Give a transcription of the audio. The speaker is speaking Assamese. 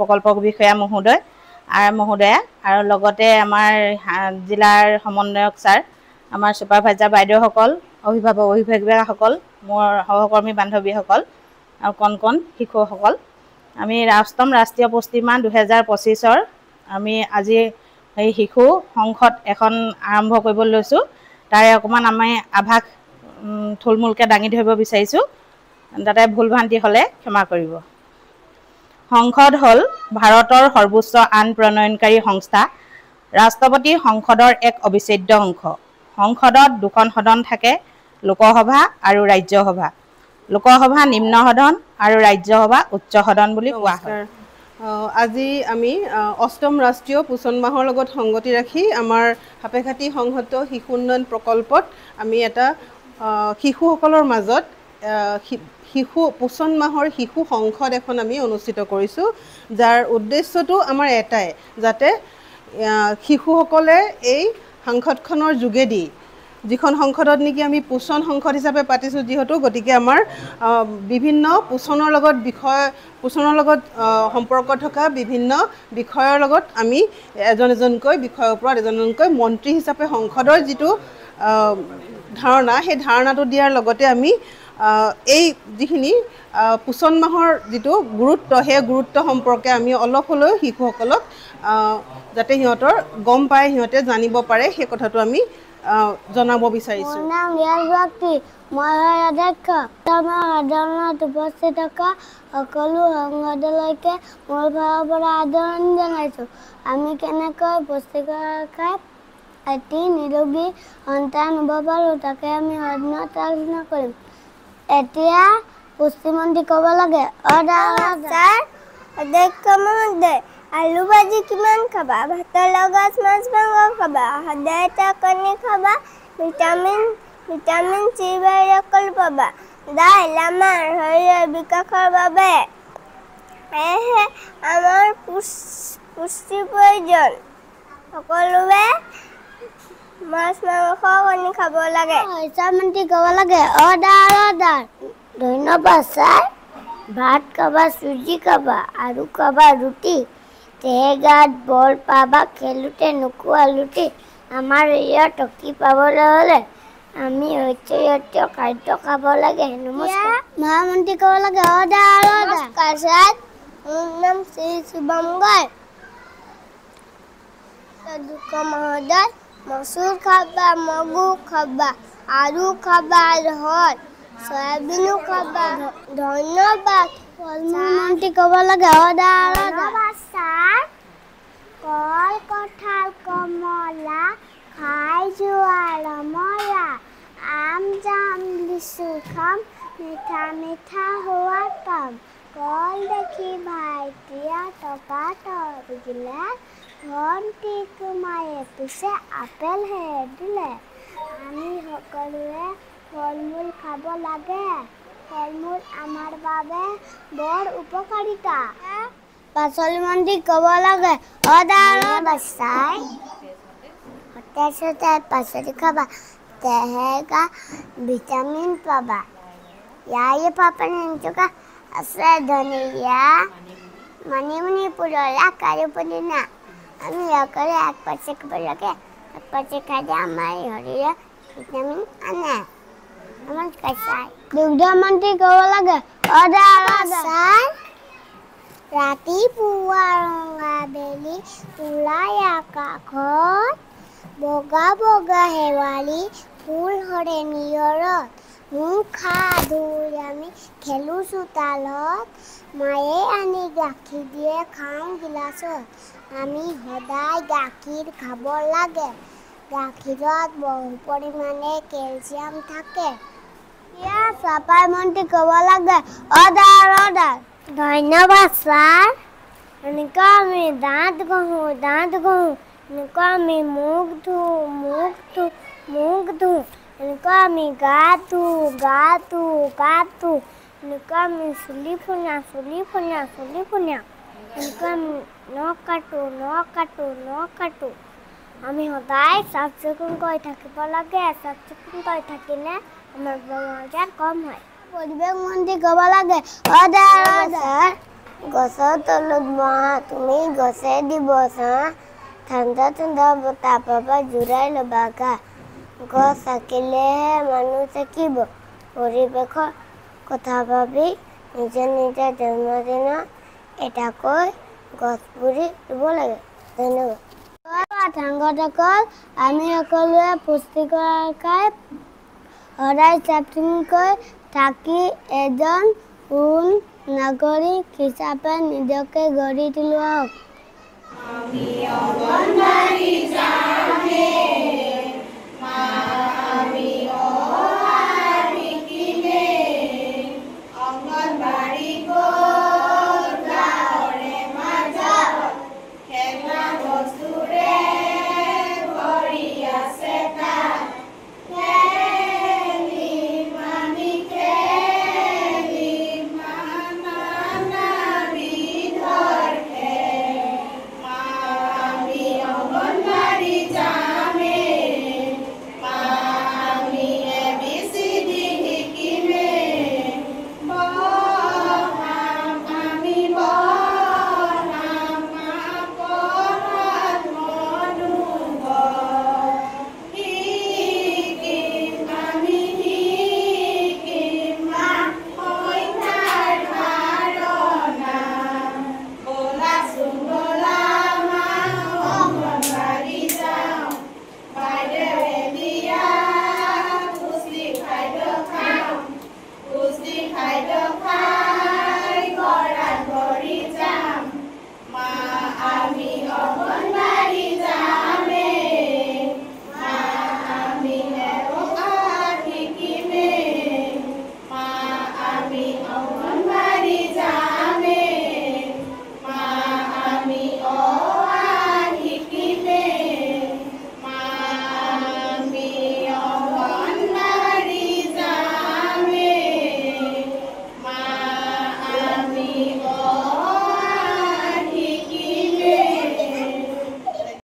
প্ৰকল্প বিষয়া মহোদয়া আৰু লগতে আমাৰ জিলাৰ সমন্বয়ক ছাৰ, আমাৰ ছুপাৰভাইজাৰ বাইদেউসকল, অভিভাৱিকাসকল, মোৰ সহকৰ্মী বান্ধৱীসকল আৰু কণ শিশুসকল, আমি অষ্টম ৰাষ্ট্ৰীয় পুষ্টিমাহ 2025 আমি আজি এই শিশু সংসদ এখন আৰম্ভ কৰিব লৈছোঁ। তাৰে অকণমান আমি আভাস থুলমূলকৈ দাঙি ধৰিব বিচাৰিছোঁ, যাতে ভুল ভ্ৰান্তি হ'লে ক্ষমা কৰিব। সংসদ হ'ল ভাৰতৰ সৰ্বোচ্চ আইন প্ৰণয়নকাৰী সংস্থা। ৰাষ্ট্ৰপতি সংসদৰ এক অবিচ্ছেদ্য অংশ। সংসদত দুখন সদন থাকে, লোকসভা আৰু ৰাজ্যসভা। লোকসভা নিম্ন সদন আৰু ৰাজ্যসভা উচ্চ সদন বুলি কোৱা হয়। আজি আমি অষ্টম ৰাষ্ট্ৰীয় পোষণ মাহৰ লগত সংগতি ৰাখি আমাৰ সাপেখাতী সংহত শিশু উন্নয়ন প্ৰকল্পত আমি এটা শিশুসকলৰ মাজত পোষণ মাহৰ শিশু সংসদ এখন আমি অনুষ্ঠিত কৰিছোঁ, যাৰ উদ্দেশ্যটো আমাৰ এটাই, যাতে শিশুসকলে এই সংসদখনৰ যোগেদি, যিখন সংসদত নেকি আমি পোষণ সংসদ হিচাপে পাতিছোঁ যিহেতু, গতিকে আমাৰ বিভিন্ন পোষণৰ লগত সম্পৰ্ক থকা বিভিন্ন বিষয়ৰ লগত আমি এজনকৈ বিষয়ৰ ওপৰত এজনকৈ মন্ত্ৰী হিচাপে সংসদৰ যিটো ধাৰণা, সেই ধাৰণাটো দিয়াৰ লগতে আমি এই যিখিনি পোষণ মাহৰ যিটো গুৰুত্ব, সেই গুৰুত্ব সম্পৰ্কে আমি অলপ হ'লেও শিশুসকলক যাতে সিহঁতৰ গম পায়, সিহঁতে জানিব পাৰে, সেই কথাটো আমি জনাব বিচাৰিছোঁ। মই অধ্যক্ষ সাধাৰণত উপস্থিত থকা সকলো সংসদলৈকে মোৰ ফালৰ পৰা আদৰণি জনাইছোঁ। আমি কেনেকৈ পুষ্টিকৰ খাই এটি নিৰোগী সন্তান হ'ব পাৰোঁ, তাকে আমি সদনত আলোচনা কৰিম। এতিয়া পুষ্টিমন্ত্ৰী ক'ব লাগে। অধ্যক্ষ মহোদয়, আলু ভাজি কিমান খাবা? ভাতৰ লগত মাছ মাংস খাবা? সদায় এটা কণী খাবা? ভিটামিন চি বাহিৰে অকল পাবা। দাইল আমাৰ শৰীৰৰ বিকাশৰ বাবে, সেয়েহে আমাৰ পুষ্টিৰ প্ৰয়োজন। সকলোৱে মাছ মাংস কণী খাব লাগে। শিক্ষামন্ত্ৰী ক'ব লাগে। ধন্যবাদ ছাৰ। ভাত খাবা, চুজি খাবা আৰু খাবা ৰুটি। তেগাত বল পাবা, খেলোঁতে নোখোৱা লুটি। আমাৰ শৰীৰত শক্তি পাবলৈ হ'লে আমি ঐতিহ্য খাদ্য খাব লাগে। নমস্কাৰ। মহামন্ত্ৰী ক'ব লাগে। নমস্কাৰ ছাৰ, মোৰ নাম শ্ৰী শুভম গগৈ। মহোদয়, মচুৰ খাবা, মগু খাবা, আলু খাবা, চয়াবিনো খাবা। ধন্যবাদ। মন্ত্ৰী ক'ব লাগে। ধন্যবাদ ছাৰ। কল, কঁঠাল, কমলা খাই যোৱা ৰমলা। আম, জাম, লিচু খাম, মিঠা মিঠা সোৱাদ পাম। কল দেখি ভাইটিয়ে টকা দিলে, ভণ্টিক মায়ে পিছে আপেলহে দিলে। আমি সকলোৱে ফল মূল খাব লাগে। ফল মূল আমাৰ বাবে বৰ উপকাৰিতা। পাচলি মন্ত্ৰী ক'ব লাগে। সতেজ পাচলি খাবা, তেহেগা ভিটামিন পাবা। ইয়াৰে পাপা আছে ধনিয়া, মানিমুনি, পুৰলা, কাৰি পুদিনা। আমি সকলোৱে এক পাচি খাব লাগে। এক পাচি খালে আমাৰ শৰীৰত ভিটামিন আনে। দুগ্ধ মন্ত্ৰী ক'ব লাগে। ৰাতিপুৱা ৰঙা বেলি ওলাই আকাশত, বগা বগা শেৱালি ফুল সৰে নিয়ৰত। মুখ হাত ধুই আমি খেলোঁ চোতালত, মায়ে আনি গাখীৰ দিয়ে খাওঁ গিলাচত। আমি সদায় গাখীৰ খাব লাগে। গাখীৰত বহু পৰিমাণে কেলছিয়াম থাকে। চাফাই মন্ত্ৰী ক'ব লাগে। ধন্যবাদ ছাৰ। এনেকুৱা আমি দাঁত ঘহোঁ। এনেকুৱা আমি মুখ ধুওঁ। এনেকুৱা আমি গা ধুওঁ। এনেকুৱা আমি চুলি ফোনাওঁ। এনেকুৱা আমি নখ কাটো। আমি সদায় চাফ চিকুণ কৰি থাকিব লাগে। চাফ চিকুণ কৰি থাকিলে আমাৰ বেমাৰ আজাৰ কম হয়। পৰিৱেশ মন্ত্ৰী ক'ব লাগে। গছৰ তলত বহা তুমি গছে দিব ছাঁ ঠাণ্ডা ঠাণ্ডা বতাহ পাবা জোৰাই ল'বা গা গছ থাকিলেহে মানুহ থাকিব পৰিৱেশৰ কথা ভাবি নিজে নিজে জন্মদিনত এটাকৈ গছ পুলি ৰুব লাগে ধন্যবাদ সাংগঠকল আমি সকলোৱে পুষ্টিকৰ আহাৰ সদায় চাফ-চিকুণকৈ থাকি এজন সু নাগৰিক হিচাপে নিজকে গঢ়ি তোলা হওক।